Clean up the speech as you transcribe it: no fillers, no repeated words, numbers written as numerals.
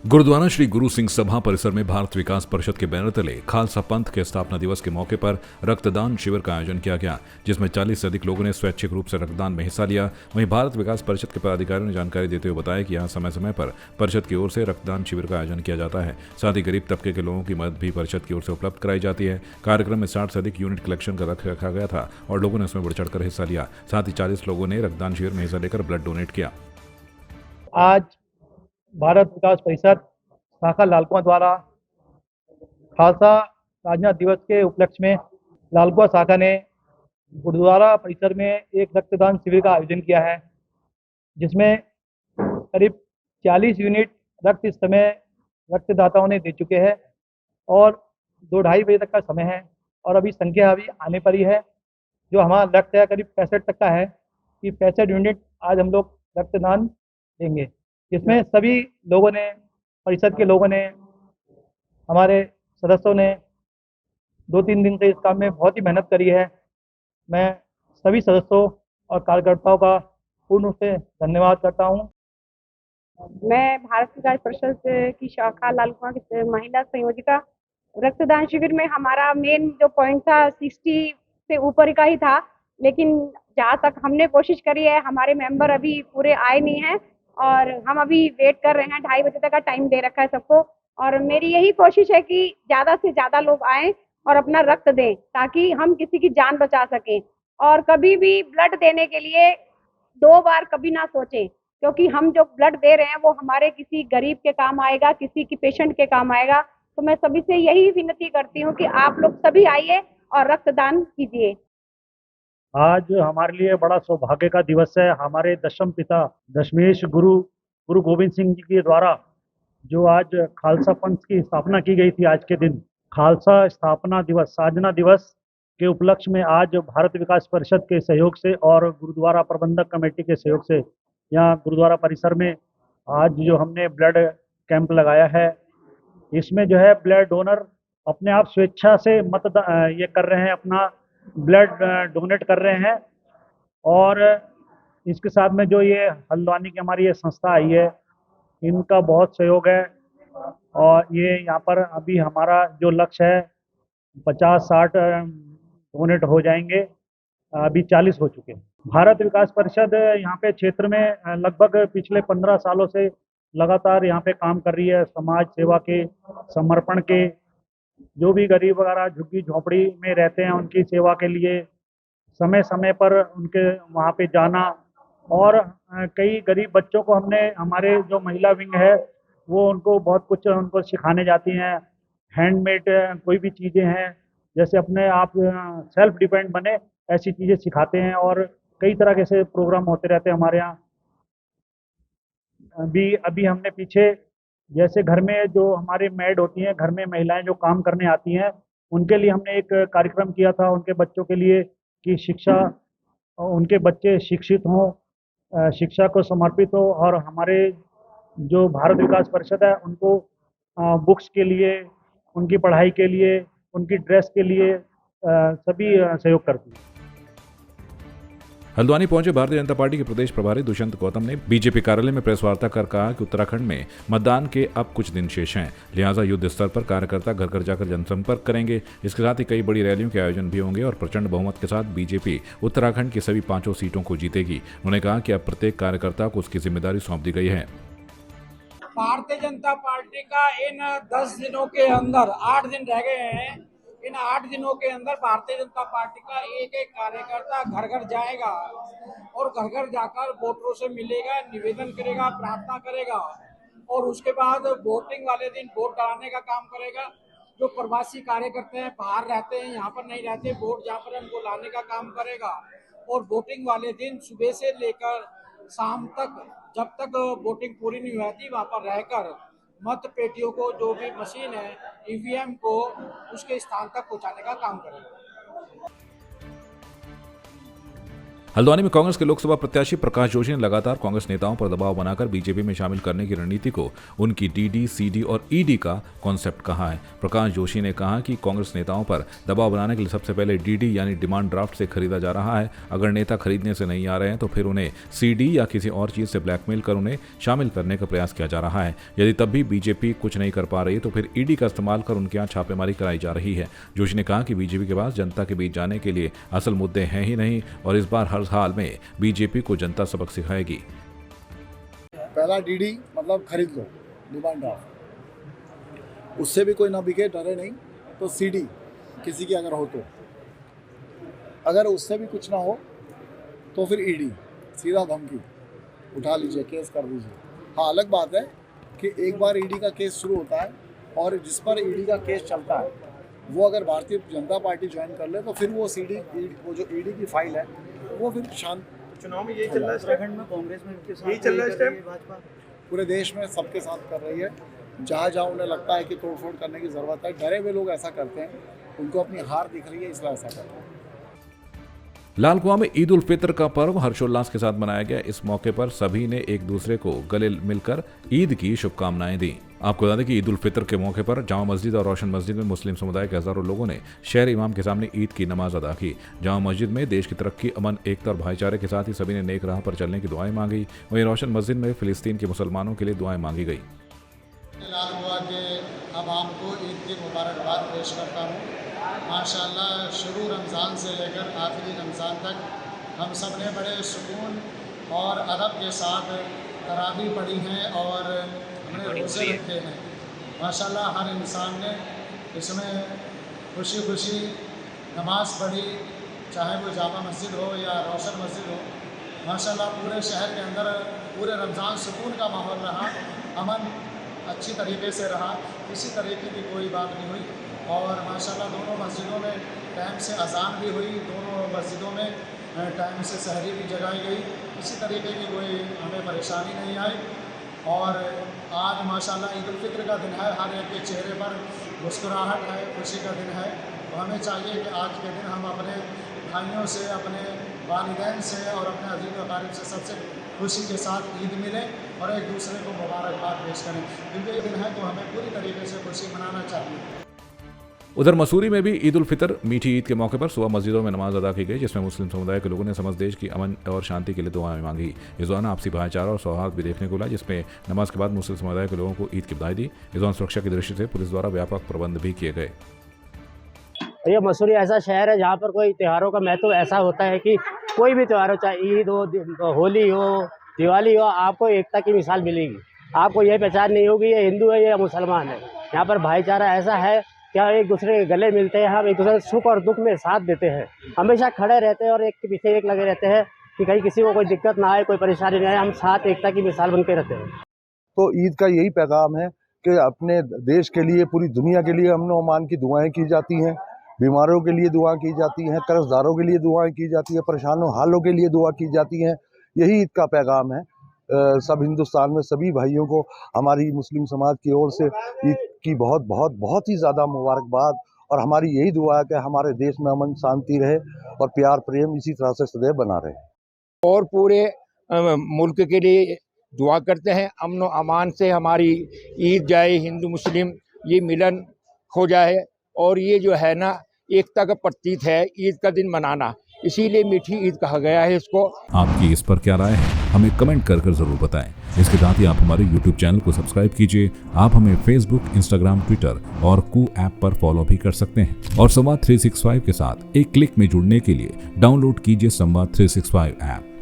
गुरुद्वारा श्री गुरु सिंह सभा परिसर में भारत विकास परिषद के बैनर तले खालसा पंथ के स्थापना दिवस के मौके पर रक्तदान शिविर का आयोजन किया गया, जिसमें 40 से अधिक लोगों ने स्वैच्छिक रूप से रक्तदान में हिस्सा लिया। वहीं भारत विकास परिषद के पदाधिकारियों ने जानकारी देते हुए बताया कि यहां समय समय पर परिषद की ओर से रक्तदान शिविर का आयोजन किया जाता है। साथ ही गरीब तबके के लोगों की मदद भी परिषद की ओर से उपलब्ध कराई जाती है। कार्यक्रम में 60 से अधिक यूनिट कलेक्शन का लक्ष्य रखा गया था और लोगों ने इसमें बढ़ चढ़कर हिस्सा लिया। साथ ही 40 लोगों ने रक्तदान शिविर में हिस्सा लेकर ब्लड डोनेट किया। आज भारत विकास परिषद शाखा लालकुआं द्वारा खालसा साधना दिवस के उपलक्ष्य में लालकुआं शाखा ने गुरुद्वारा परिसर में एक रक्तदान शिविर का आयोजन किया है, जिसमें करीब 40 यूनिट रक्त इस समय रक्तदाताओं ने दे चुके हैं और 2-2:30 बजे तक का समय है और अभी संख्या आने पर ही है। जो हमारा लक्ष्य है करीब 65 तक का है कि 65 यूनिट आज हम लोग रक्तदान देंगे, जिसमें सभी लोगों ने, परिषद के लोगों ने, हमारे सदस्यों ने 2-3 दिन से इस काम में बहुत ही मेहनत करी है। मैं सभी सदस्यों और कार्यकर्ताओं का पूर्ण रूप से धन्यवाद करता हूँ। मैं भारत विकास परिषद की शाखा लालकुआं की महिला संयोजिका। रक्तदान शिविर में हमारा मेन जो पॉइंट था 60 से ऊपर का ही था, लेकिन जहाँ तक हमने कोशिश करी है, हमारे मेंबर अभी पूरे आए नहीं हैं और हम अभी वेट कर रहे हैं। 2:30 बजे तक का टाइम दे रखा है सबको और मेरी यही कोशिश है कि ज़्यादा से ज़्यादा लोग आएँ और अपना रक्त दें ताकि हम किसी की जान बचा सकें। और कभी भी ब्लड देने के लिए 2 बार कभी ना सोचें, क्योंकि हम जो ब्लड दे रहे हैं वो हमारे किसी गरीब के काम आएगा, किसी की पेशेंट के काम आएगा। तो मैं सभी से यही विनती करती हूँ कि आप लोग सभी आइए और रक्तदान कीजिए। आज हमारे लिए बड़ा सौभाग्य का दिवस है। हमारे दशम पिता दशमेश गुरु गोविंद सिंह जी के द्वारा जो आज खालसा पंथ की स्थापना की गई थी, आज के दिन खालसा स्थापना दिवस, साधना दिवस के उपलक्ष्य में आज भारत विकास परिषद के सहयोग से और गुरुद्वारा प्रबंधक कमेटी के सहयोग से यहाँ गुरुद्वारा परिसर में आज जो हमने ब्लड कैंप लगाया है, इसमें जो है ब्लड डोनर अपने आप स्वेच्छा से ये कर रहे हैं, अपना ब्लड डोनेट कर रहे हैं। और इसके साथ में जो ये हल्द्वानी की हमारी ये संस्था आई है, इनका बहुत सहयोग है और ये यहाँ पर अभी हमारा जो लक्ष्य है 50-60 डोनेट हो जाएंगे, अभी 40 हो चुके हैं। भारत विकास परिषद यहाँ पे क्षेत्र में लगभग पिछले 15 सालों से लगातार यहाँ पे काम कर रही है। समाज सेवा के, समर्पण के, जो भी गरीब वगैरह झुग्गी झोंपड़ी में रहते हैं उनकी सेवा के लिए समय समय पर उनके वहाँ पे जाना और कई गरीब बच्चों को हमने, हमारे जो महिला विंग है वो उनको बहुत कुछ उनको सिखाने जाती हैं। हैंडमेड कोई भी चीज़ें हैं, जैसे अपने आप सेल्फ डिपेंड बने, ऐसी चीज़ें सिखाते हैं और कई तरह के ऐसे प्रोग्राम होते रहते हैं हमारे यहाँ। अभी हमने पीछे जैसे घर में जो हमारे मेड होती हैं, घर में महिलाएं जो काम करने आती हैं, उनके लिए हमने एक कार्यक्रम किया था उनके बच्चों के लिए कि शिक्षा, उनके बच्चे शिक्षित हों, शिक्षा को समर्पित हो और हमारे जो भारत विकास परिषद है उनको बुक्स के लिए, उनकी पढ़ाई के लिए, उनकी ड्रेस के लिए सभी सहयोग करती है। हल्द्वानी पहुंचे भारतीय जनता पार्टी के प्रदेश प्रभारी दुष्यंत गौतम ने बीजेपी कार्यालय में प्रेस वार्ता कर कहा कि उत्तराखंड में मतदान के अब कुछ दिन शेष हैं, लिहाजा युद्ध स्तर पर कार्यकर्ता घर घर जाकर जनसंपर्क करेंगे। इसके साथ ही कई बड़ी रैलियों के आयोजन भी होंगे और प्रचंड बहुमत के साथ बीजेपी उत्तराखंड की सभी 5 सीटों को जीतेगी। उन्होंने कहा कि अब प्रत्येक कार्यकर्ता को उसकी जिम्मेदारी सौंप दी गई है। भारतीय जनता पार्टी का इन 10 दिनों के अंदर 8 दिन रह गए हैं। इन 8 दिनों के अंदर भारतीय जनता पार्टी का एक एक कार्यकर्ता घर घर जाएगा और घर घर जाकर वोटरों से मिलेगा, निवेदन करेगा, प्रार्थना करेगा और उसके बाद वोटिंग वाले दिन वोट डालने का काम करेगा। जो प्रवासी कार्यकर्ता हैं, बाहर रहते हैं, यहाँ पर नहीं रहते, वोट जहाँ पर उनको लाने का काम करेगा और वोटिंग वाले दिन सुबह से लेकर शाम तक, जब तक वोटिंग पूरी नहीं होती, वहाँ पर रहकर मत पेटियों को, जो भी मशीन है ईवीएम को, उसके स्थान तक पहुँचाने का काम करेगा। हल्द्वानी में कांग्रेस के लोकसभा प्रत्याशी प्रकाश जोशी ने लगातार कांग्रेस नेताओं पर दबाव बनाकर बीजेपी में शामिल करने की रणनीति को उनकी डीडी, सीडी और ईडी का कॉन्सेप्ट कहा है। प्रकाश जोशी ने कहा कि कांग्रेस नेताओं पर दबाव बनाने के लिए सबसे पहले डीडी यानी डिमांड ड्राफ्ट से खरीदा जा रहा है। अगर नेता खरीदने से नहीं आ रहे हैं तो फिर उन्हें सीडी या किसी और चीज से ब्लैकमेल कर उन्हें शामिल करने का प्रयास किया जा रहा है। यदि तब भी बीजेपी कुछ नहीं कर पा रही तो फिर ईडी का इस्तेमाल कर उनके यहाँ छापेमारी कराई जा रही है। जोशी ने कहा कि बीजेपी के पास जनता के बीच जाने के लिए असल मुद्दे हैं ही नहीं और इस बार हर हाल में बीजेपी को जनता सबक सिखाएगी। पहला डीडी मतलब खरीद लो, डिमांड ड्राफ्ट, उससे भी कोई ना बिके, डरे नहीं तो सीडी किसी की अगर हो तो, अगर उससे भी कुछ ना हो तो फिर ईडी, सीधा धमकी उठा लीजिए, केस कर दीजिए। हाँ, अलग बात है कि एक बार ईडी का केस शुरू होता है और जिस पर ईडी का केस चलता है वो अगर भारतीय जनता पार्टी ज्वाइन कर ले तो फिर वो वो जो ईडी की फाइल है वो फिर शांत। चुनाव में यही चल रहा है, उत्तराखंड में कांग्रेस में इनके साथ यही चल रहा है इस टाइम, भाजपा पूरे देश में सबके साथ कर रही है। जहाँ जहाँ उन्हें लगता है कि तोड़फोड़ करने की ज़रूरत है, डरे हुए लोग ऐसा करते हैं, उनको अपनी हार दिख रही है इसलिए ऐसा करते हैं। लाल कुआं में ईद उल फितर का पर्व हर्षोल्लास के साथ मनाया गया। इस मौके पर सभी ने एक दूसरे को गले मिलकर ईद की शुभकामनाएं दी। आपको बता दें कि ईद उल फितर के मौके पर जामा मस्जिद और रोशन मस्जिद में मुस्लिम समुदाय के हजारों लोगों ने शहर इमाम के सामने ईद की नमाज अदा की। जामा मस्जिद में देश की तरक्की, अमन, एकता और भाईचारे के साथ ही सभी ने नेक राह पर चलने की दुआएं मांगी। वहीं रोशन मस्जिद में फिलिस्तीन के मुसलमानों के लिए दुआएं मांगी गई। लाल कुआं के अवाम को ईद की मुबारकबाद पेश करता हूँ। माशाअल्लाह, शुरू रमज़ान से लेकर आखिरी रमज़ान तक हम सब ने बड़े सुकून और अदब के साथ तरावी पढ़ी हैं और हमने रोज़े रखे हैं। माशाअल्लाह, हर इंसान ने इसमें खुशी खुशी नमाज़ पढ़ी, चाहे वो जामा मस्जिद हो या रोशन मस्जिद हो। माशाअल्लाह, पूरे शहर के अंदर पूरे रमज़ान सुकून का माहौल रहा, अमन अच्छी तरीके से रहा, किसी तरीके की कोई बात नहीं हुई। और माशाल्लाह दोनों मस्जिदों में टाइम से अज़ान भी हुई, दोनों मस्जिदों में टाइम से सहरी भी जगाई गई, किसी तरीके की कोई हमें परेशानी नहीं आई। और आज माशाल्लाह ईद उल फितर का दिन है, हर एक के चेहरे पर मुस्कुराहट है, खुशी का दिन है। तो हमें चाहिए कि आज के दिन हम अपने भाइयों से, अपने वालिदैन से और अपने अज़ीज़ व अक़ारिब से सबसे खुशी के साथ ईद मिले और एक दूसरे को मुबारकबाद पेश करें, क्योंकि ये दिन है तो हमें पूरी तरीके से खुशी मनाना चाहिए। उधर मसूरी में भी ईद उल फितर मीठी ईद के मौके पर सुबह मस्जिदों में नमाज अदा की गई, जिसमें मुस्लिम समुदाय के लोगों ने समस्त देश की अमन और शांति के लिए दुआएं मांगी। इस दौरान आपसी भाईचारा और सौहार्द भी देखने को मिला, जिसमें नमाज के बाद मुस्लिम समुदाय के लोगों को ईद की बधाई दी। इस दौरान सुरक्षा की दृष्टि से पुलिस द्वारा व्यापक प्रबंध भी किए गए। ये मसूरी ऐसा शहर है जहाँ पर कोई त्योहारों का महत्व ऐसा होता है कि कोई भी त्यौहार हो, चाहे ईद हो, होली हो, दिवाली हो, आपको एकता की मिसाल मिलेगी। आपको ये पहचान नहीं होगी ये हिंदू है या मुसलमान है। यहाँ पर भाईचारा ऐसा है क्या एक दूसरे के गले मिलते हैं, हम एक दूसरे सुख और दुख में साथ देते हैं, हमेशा खड़े रहते हैं और एक के पीछे एक लगे रहते हैं कि कहीं किसी को कोई दिक्कत ना आए, कोई परेशानी ना आए, हम साथ एकता की मिसाल बन के रहते हैं। तो ईद का यही पैगाम है कि अपने देश के लिए, पूरी दुनिया के लिए अमन और अमान की दुआएं की जाती हैं, बीमारों के लिए दुआ की जाती हैं, कर्जदारों के लिए दुआएं की जाती है, परेशानों हालों के लिए दुआ की जाती हैं। यही ईद का पैगाम है। सब हिंदुस्तान में सभी भाइयों को हमारी मुस्लिम समाज की ओर से ईद की बहुत बहुत बहुत ही ज़्यादा मुबारकबाद। और हमारी यही दुआ है कि हमारे देश में अमन शांति रहे और प्यार प्रेम इसी तरह से सदैव बना रहे। और पूरे मुल्क के लिए दुआ करते हैं, अमन व अमान से हमारी ईद जाए, हिंदू मुस्लिम ये मिलन हो जाए। और ये जो है ना एकता का प्रतीक है ईद का दिन मनाना, इसीलिए मीठी ईद कहा गया है इसको। आपकी इस पर क्या राय है, हमें कमेंट कर जरूर बताएं। इसके साथ ही आप हमारे YouTube चैनल को सब्सक्राइब कीजिए। आप हमें Facebook, Instagram, Twitter और कू ऐप पर फॉलो भी कर सकते हैं। और संवाद 365 के साथ एक क्लिक में जुड़ने के लिए डाउनलोड कीजिए संवाद 365 ऐप।